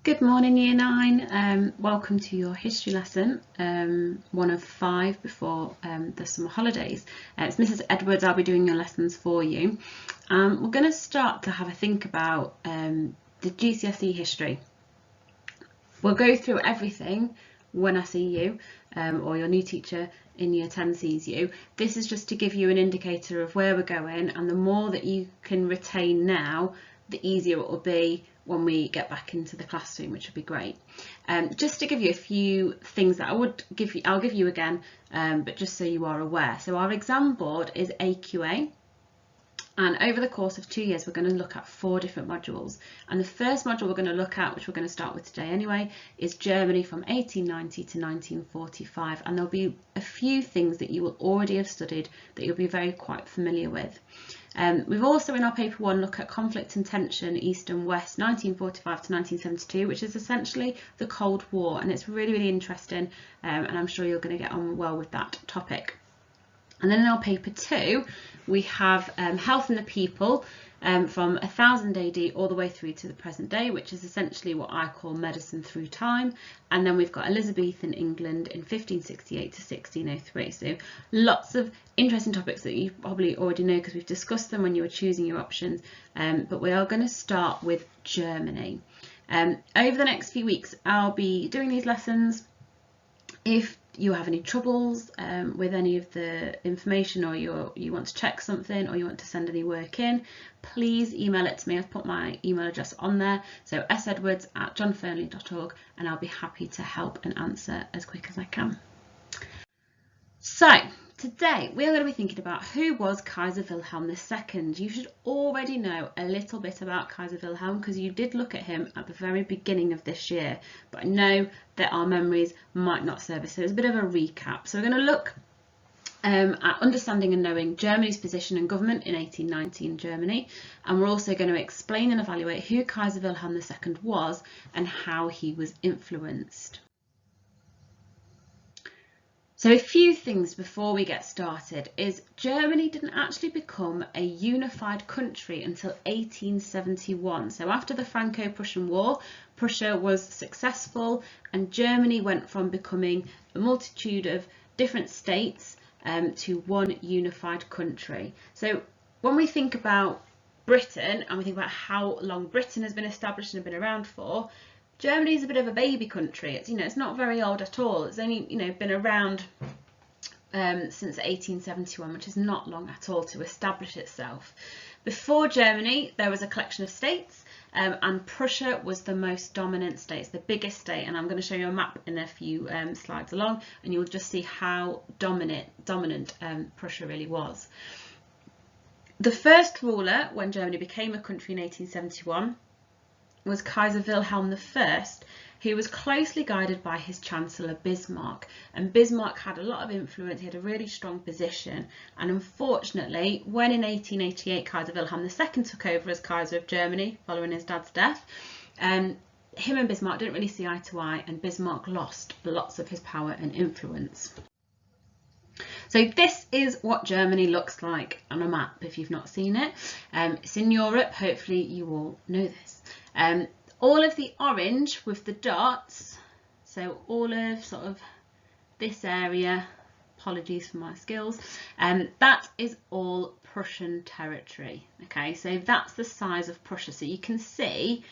Good morning, Year 9. Welcome to your history lesson, one of 5 before the summer holidays. It's Mrs. Edwards. I'll be doing your lessons for you. We're going to start to have a think about the GCSE history. We'll go through everything when I see you, or your new teacher in Year 10 sees you. This is just to give you an indicator of where we're going, and the more that you can retain now, the easier it will be when we get back into the classroom, which would be great. Just to give you a few things that I'll give you again, but just so you are aware. So our exam board is AQA, and over the course of 2 years we're going to look at 4 different modules, and the first module we're going to look at, which we're going to start with today anyway, is Germany from 1890 to 1945, and there'll be a few things that you will already have studied that you'll be quite familiar with. We've also in our paper 1 look at conflict and tension East and West 1945 to 1972, which is essentially the Cold War, and it's really interesting, and I'm sure you're going to get on well with that topic. And then in our paper 2 we have health and the people from 1000 AD all the way through to the present day, which is essentially what I call medicine through time. And then we've got Elizabethan England in 1568 to 1603. So lots of interesting topics that you probably already know because we've discussed them when you were choosing your options. But we are going to start with Germany. Over the next few weeks I'll be doing these lessons. If you have any troubles with any of the information, or you want to check something, or you want to send any work in, please email it to me. I've put my email address on there, so sedwards@johnfernley.org, and I'll be happy to help and answer as quick as I can. So today we are going to be thinking about who was Kaiser Wilhelm II. You should already know a little bit about Kaiser Wilhelm because you did look at him at the very beginning of this year, but I know that our memories might not serve us, so it's a bit of a recap. So we're going to look at understanding and knowing Germany's position and government in 1890 in Germany, and we're also going to explain and evaluate who Kaiser Wilhelm II was and how he was influenced. So a few things before we get started is Germany didn't actually become a unified country until 1871. So after the Franco-Prussian War, Prussia was successful and Germany went from becoming a multitude of different states to one unified country. So when we think about Britain and we think about how long Britain has been established and been around for, Germany is a bit of a baby country. It's not very old at all. It's only been around since 1871, which is not long at all to establish itself. Before Germany, there was a collection of states, and Prussia was the most dominant state. It's the biggest state, and I'm going to show you a map in a few slides along, and you'll just see how dominant Prussia really was. The first ruler when Germany became a country in 1871 was Kaiser Wilhelm I, who was closely guided by his Chancellor Bismarck. And Bismarck had a lot of influence, he had a really strong position. And unfortunately, when in 1888 Kaiser Wilhelm II took over as Kaiser of Germany following his dad's death, him and Bismarck didn't really see eye to eye, and Bismarck lost lots of his power and influence. So this is what Germany looks like on a map if you've not seen it. It's in Europe, hopefully you all know this. All of the orange with the dots, so all of sort of this area, apologies for my skills, that is all Prussian territory. Okay, so that's the size of Prussia. So you can see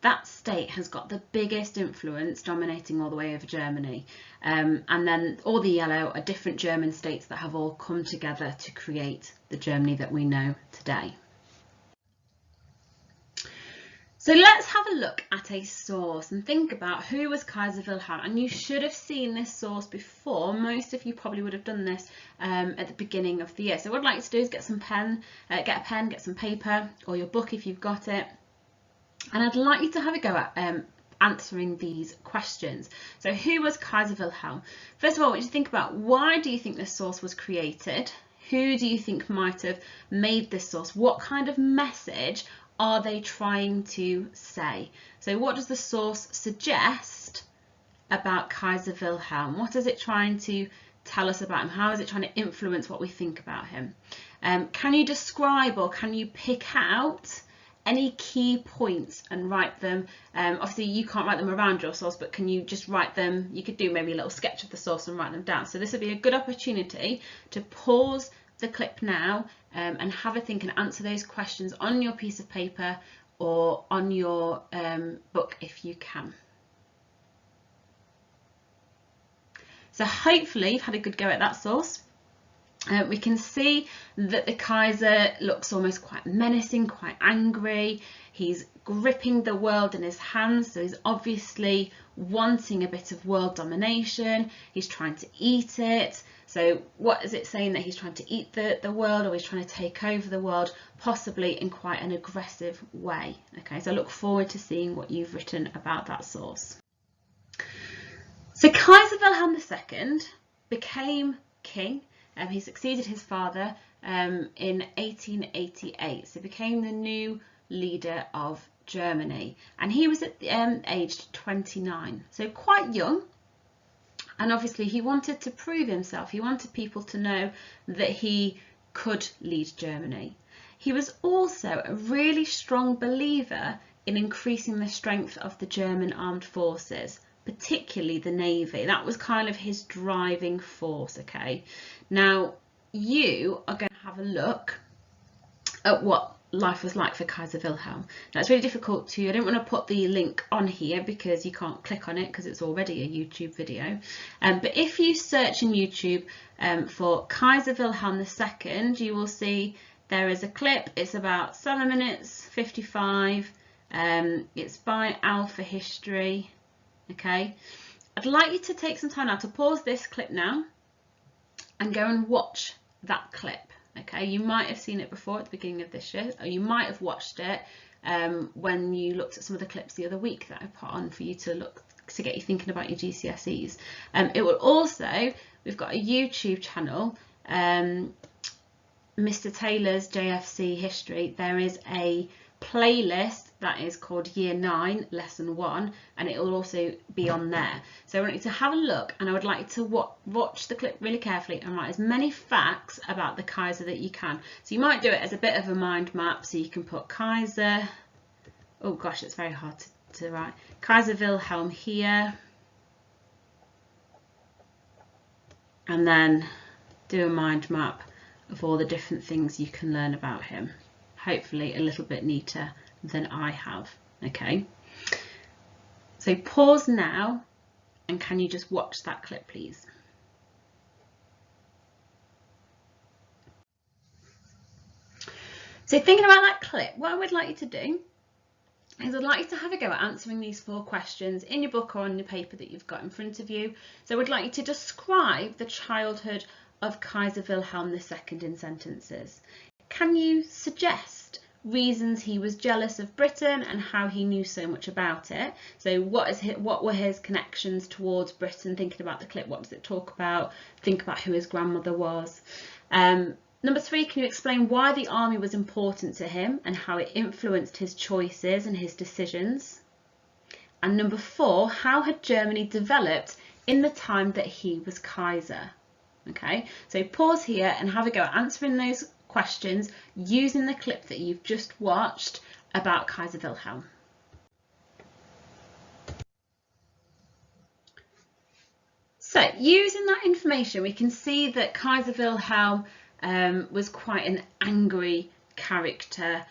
that state has got the biggest influence, dominating all the way over Germany. And then all the yellow are different German states that have all come together to create the Germany that we know today. So let's have a look at a source and think about who was Kaiser Wilhelm. And you should have seen this source before. Most of you probably would have done this at the beginning of the year. So what I'd like you to do is get a pen, get some paper, or your book if you've got it. And I'd like you to have a go at answering these questions. So who was Kaiser Wilhelm? First of all, I want you to think about, why do you think this source was created? Who do you think might have made this source? What kind of message are they trying to say? So what does the source suggest about Kaiser Wilhelm? What is it trying to tell us about him? How is it trying to influence what we think about him? Can you describe or can you pick out any key points and write them. Obviously you can't write them around your source, but can you just write them? You could do maybe a little sketch of the source and write them down. So this would be a good opportunity to pause the clip now and have a think and answer those questions on your piece of paper or on your book if you can. So hopefully you've had a good go at that source. We can see that the Kaiser looks almost quite menacing, quite angry. He's gripping the world in his hands, so he's obviously wanting a bit of world domination. He's trying to eat it. So what is it saying, that he's trying to eat the world, or he's trying to take over the world, possibly in quite an aggressive way? Okay, so I look forward to seeing what you've written about that source. So Kaiser Wilhelm II became king. He succeeded his father in 1888, so became the new leader of Germany, and he was aged 29, so quite young. And obviously he wanted to prove himself. He wanted people to know that he could lead Germany. He was also a really strong believer in increasing the strength of the German armed forces, particularly the Navy. That was kind of his driving force. Okay, now you are going to have a look at what life was like for Kaiser Wilhelm. Now it's really difficult I don't want to put the link on here because you can't click on it because it's already a YouTube video, but if you search in YouTube for Kaiser Wilhelm II, you will see there is a clip. It's about 7 minutes 55. It's by Alpha History. Okay, I'd like you to take some time now to pause this clip now and go and watch that clip. Okay, you might have seen it before at the beginning of this year, or you might have watched it when you looked at some of the clips the other week that I put on for you to get you thinking about your GCSEs. It will also, we've got a YouTube channel, Mr. Taylor's JFC History. There is a playlist that is called Year 9 Lesson 1, and it will also be on there. So I want you to have a look, and I would like you to watch the clip really carefully and write as many facts about the Kaiser that you can. So you might do it as a bit of a mind map, so you can put Kaiser, oh gosh, it's very hard to write, Kaiser Wilhelm here, and then do a mind map of all the different things you can learn about him. Hopefully a little bit neater than I have. Okay, so pause now, and can you just watch that clip please? So thinking about that clip, what I would like you to do is I'd like you to have a go at answering these 4 questions in your book or on the paper that you've got in front of you. So I would like you to describe the childhood of Kaiser Wilhelm II in sentences. Can you suggest reasons he was jealous of Britain and how he knew so much about it? So what were his connections towards Britain? Thinking about the clip, what does it talk about? Think about who his grandmother was. Number 3, can you explain why the army was important to him and how it influenced his choices and his decisions? And number 4, how had Germany developed in the time that he was Kaiser? Okay, so pause here and have a go at answering those questions using the clip that you've just watched about Kaiser Wilhelm. So using that information, we can see that Kaiser Wilhelm was quite an angry character.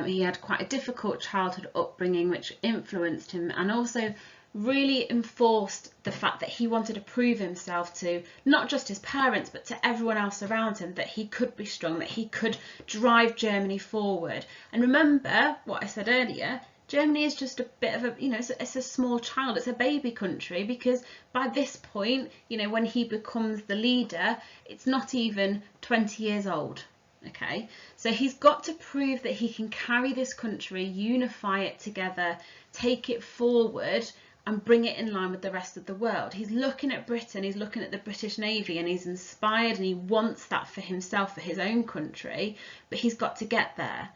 He had quite a difficult childhood upbringing which influenced him, and also really enforced the fact that he wanted to prove himself to not just his parents but to everyone else around him, that he could be strong, that he could drive Germany forward. And remember what I said earlier, Germany is just a bit of a, it's a small child, it's a baby country, because by this point, when he becomes the leader, it's not even 20 years old. Okay, so he's got to prove that he can carry this country, unify it together, take it forward and bring it in line with the rest of the world. He's looking at Britain, he's looking at the British Navy, and he's inspired and he wants that for himself, for his own country, but he's got to get there.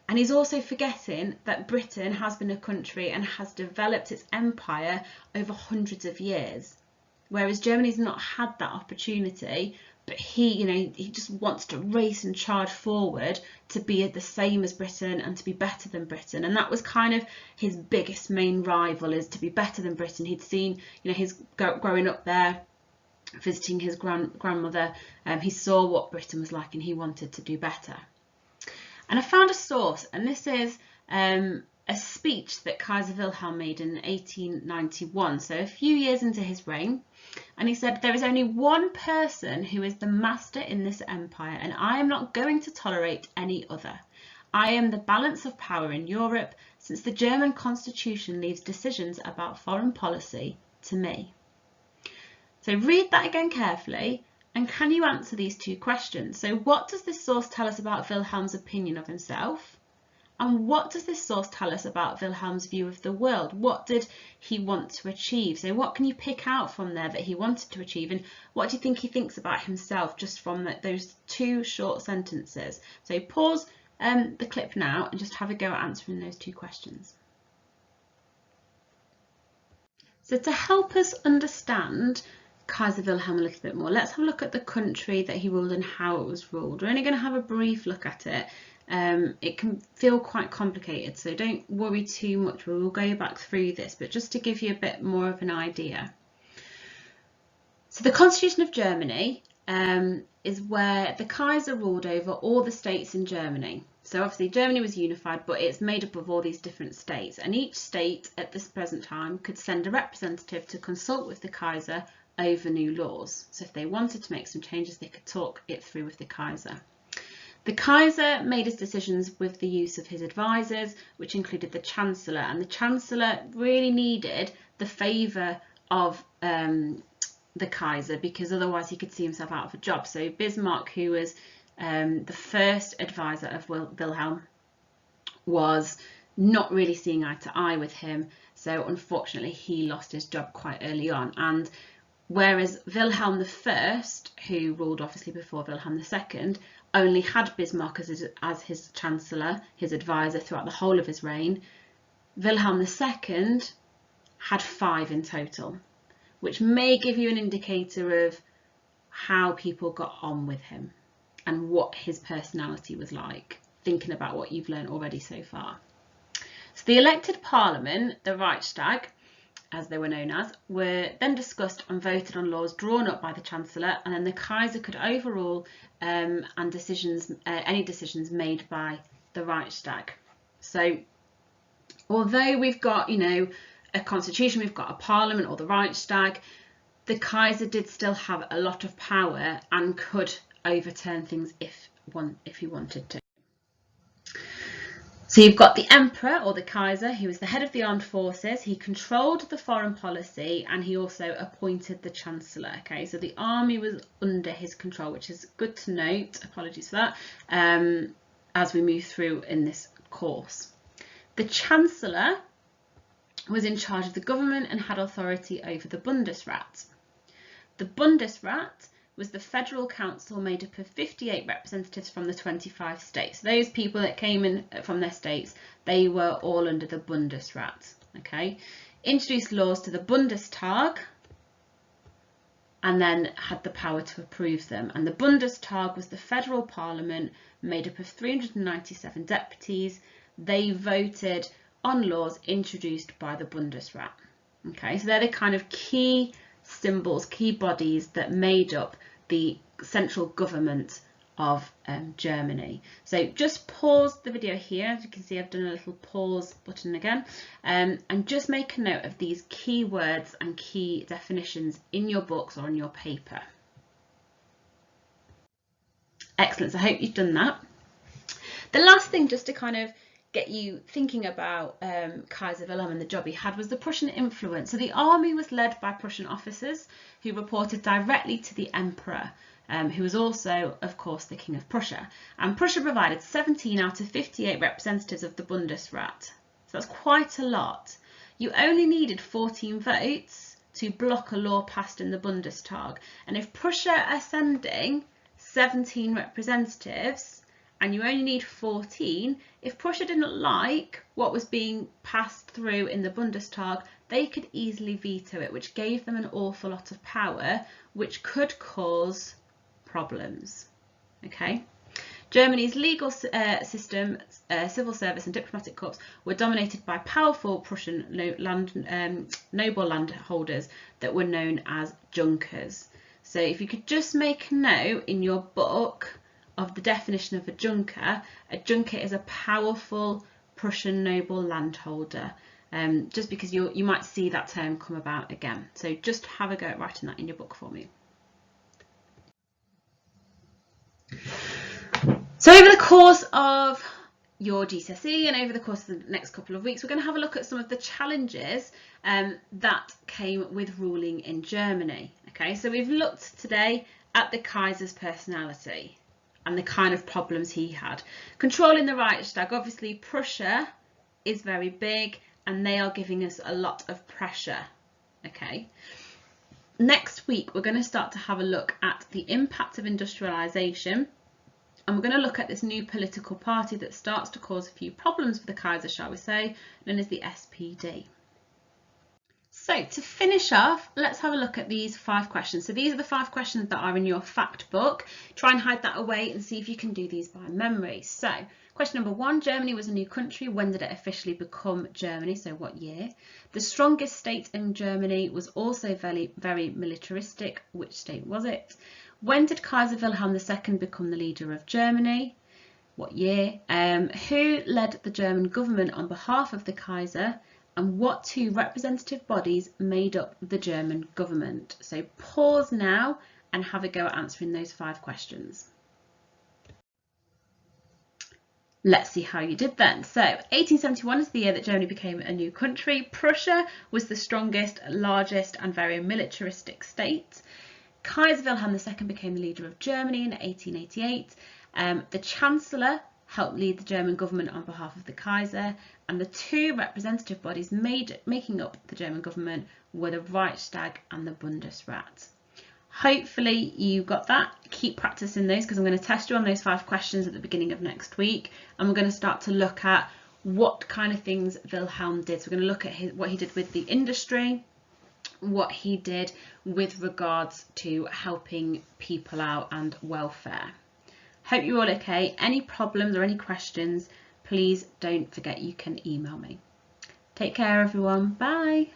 And he's also forgetting that Britain has been a country and has developed its empire over hundreds of years, whereas Germany's not had that opportunity but he just wants to race and charge forward to be the same as Britain and to be better than Britain. And that was kind of his biggest main rival, is to be better than Britain. He'd seen, his growing up there, visiting his grandmother, he saw what Britain was like and he wanted to do better. And I found a source, and this is a speech that Kaiser Wilhelm made in 1891, so a few years into his reign. And he said, "There is only one person who is the master in this empire, and I am not going to tolerate any other. I am the balance of power in Europe, since the German constitution leaves decisions about foreign policy to me." So read that again carefully, and can you answer these two questions? So what does this source tell us about Wilhelm's opinion of himself? And what does this source tell us about Wilhelm's view of the world? What did he want to achieve? So what can you pick out from there that he wanted to achieve? And what do you think he thinks about himself just from those two short sentences? So pause the clip now and just have a go at answering those two questions. So to help us understand Kaiser Wilhelm a little bit more, let's have a look at the country that he ruled and how it was ruled. We're only going to have a brief look at it. It can feel quite complicated, so don't worry too much. We'll go back through this, but just to give you a bit more of an idea. So the Constitution of Germany is where the Kaiser ruled over all the states in Germany. So obviously Germany was unified, but it's made up of all these different states, and each state at this present time could send a representative to consult with the Kaiser over new laws. So if they wanted to make some changes, they could talk it through with the Kaiser. The Kaiser made his decisions with the use of his advisors, which included the Chancellor, and the Chancellor really needed the favour of the Kaiser, because otherwise he could see himself out of a job. So Bismarck, who was the first advisor of Wilhelm, was not really seeing eye to eye with him, so unfortunately he lost his job quite early on. And whereas Wilhelm I, who ruled obviously before Wilhelm II, only had Bismarck as his Chancellor, his advisor throughout the whole of his reign, Wilhelm II had 5 in total, which may give you an indicator of how people got on with him and what his personality was like, thinking about what you've learned already so far. So the elected parliament, the Reichstag, as they were known as, were then discussed and voted on laws drawn up by the Chancellor, and then the Kaiser could overrule any decisions made by the Reichstag. So although we've got, a constitution, we've got a parliament or the Reichstag, the Kaiser did still have a lot of power and could overturn things if he wanted to. So you've got the Emperor or the Kaiser, who was the head of the armed forces. He controlled the foreign policy and he also appointed the Chancellor. Okay, so the army was under his control, which is good to note. Apologies for that, as we move through in this course. The Chancellor was in charge of the government and had authority over the Bundesrat. The Bundesrat was the federal council made up of 58 representatives from the 25 states. Those people that came in from their states, they were all under the Bundesrat. Okay, introduced laws to the Bundestag and then had the power to approve them. And the Bundestag was the federal parliament made up of 397 deputies. They voted on laws introduced by the Bundesrat. Okay, so they're the kind of key symbols, key bodies that made up the central government of Germany. So just pause the video here. As you can see, I've done a little pause button again, and just make a note of these key words and key definitions in your books or on your paper. Excellent, so I hope you've done that. The last thing, just to kind of get you thinking about Kaiser Wilhelm and the job he had, was the Prussian influence. So the army was led by Prussian officers who reported directly to the Emperor, who was also, of course, the King of Prussia. And Prussia provided 17 out of 58 representatives of the Bundesrat. So that's quite a lot. You only needed 14 votes to block a law passed in the Bundestag. And if Prussia are sending 17 representatives, and you only need 14, if Prussia didn't like what was being passed through in the Bundestag, they could easily veto it, which gave them an awful lot of power, which could cause problems. Okay. Germany's legal system, civil service and diplomatic corps were dominated by powerful Prussian noble landholders that were known as Junkers. So if you could just make a note in your book of the definition of a junker is a powerful Prussian noble landholder, just because you might see that term come about again. So just have a go at writing that in your book for me. So over the course of your GCSE and over the course of the next couple of weeks, we're going to have a look at some of the challenges that came with ruling in Germany. Okay, so we've looked today at the Kaiser's personality and the kind of problems he had. Controlling the Reichstag, obviously Prussia is very big and they are giving us a lot of pressure. Okay. Next week, we're going to start to have a look at the impact of industrialisation. And we're going to look at this new political party that starts to cause a few problems for the Kaiser, shall we say, known as the SPD. So to finish off, let's have a look at these 5 questions. So these are the 5 questions that are in your fact book. Try and hide that away and see if you can do these by memory. So question number 1, Germany was a new country. When did it officially become Germany? So what year? The strongest state in Germany was also very, very militaristic. Which state was it? When did Kaiser Wilhelm II become the leader of Germany? What year? Who led the German government on behalf of the Kaiser? And what 2 representative bodies made up the German government? So pause now and have a go at answering those 5 questions. Let's see how you did then. So 1871 is the year that Germany became a new country. Prussia was the strongest, largest and very militaristic state. Kaiser Wilhelm II became the leader of Germany in 1888. The Chancellor helped lead the German government on behalf of the Kaiser, and the 2 representative bodies making up the German government were the Reichstag and the Bundesrat. Hopefully you got that. Keep practicing those because I'm going to test you on those 5 questions at the beginning of next week, and we're going to start to look at what kind of things Wilhelm did. So we're going to look at what he did with the industry, what he did with regards to helping people out and welfare. Hope you're all okay. Any problems or any questions, please don't forget you can email me. Take care everyone. Bye.